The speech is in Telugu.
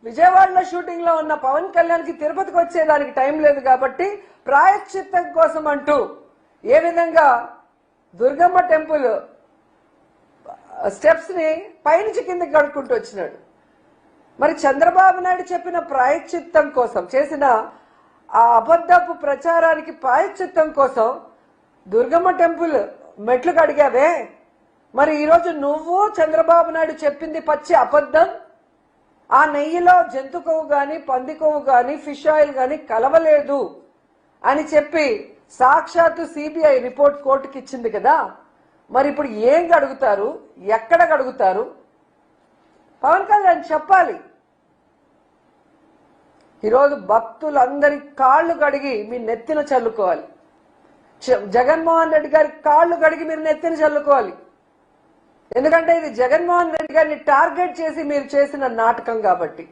విజయవాడలో షూటింగ్ లో ఉన్న పవన్ కళ్యాణ్ కి తిరుపతికి వచ్చేదానికి టైం లేదు కాబట్టి ప్రాయశ్చిత్తం కోసం అంటూ ఏ విధంగా దుర్గమ్మ టెంపుల్ స్టెప్స్ ని పైనుంచి కిందకి కడుక్కుంటూ వచ్చినాడు. మరి చంద్రబాబు నాయుడు చెప్పిన ప్రాయశ్చిత్తం కోసం చేసిన ఆ అబద్ధపు ప్రచారానికి ప్రాయశ్చిత్తం కోసం దుర్గమ్మ టెంపుల్ మెట్లు కడిగావే, మరి ఈరోజు నువ్వు చంద్రబాబు నాయుడు చెప్పింది పచ్చి అబద్ధం. ఆ నెయ్యిలో జంతు కొవ్వు గాని పంది కొవ్వు గాని ఫిష్ ఆయిల్ గాని కలవలేదు అని చెప్పి సాక్షాత్తు సిబిఐ రిపోర్ట్ కోర్టుకి ఇచ్చింది కదా. మరి ఇప్పుడు ఏం కడుగుతారు, ఎక్కడ కడుగుతారు? పవన్ కళ్యాణ్ చెప్పాలి. ఈరోజు భక్తులందరి కాళ్ళు కడిగి మీ నెత్తిన చల్లుకోవాలి. జగన్మోహన్ రెడ్డి గారి కాళ్ళు కడిగి మీరు నెత్తిన చల్లుకోవాలి. ఎందుకంటే ఇది జగన్మోహన్ రెడ్డి గారిని టార్గెట్ చేసి మీరు చేసిన నాటకం కాబట్టి.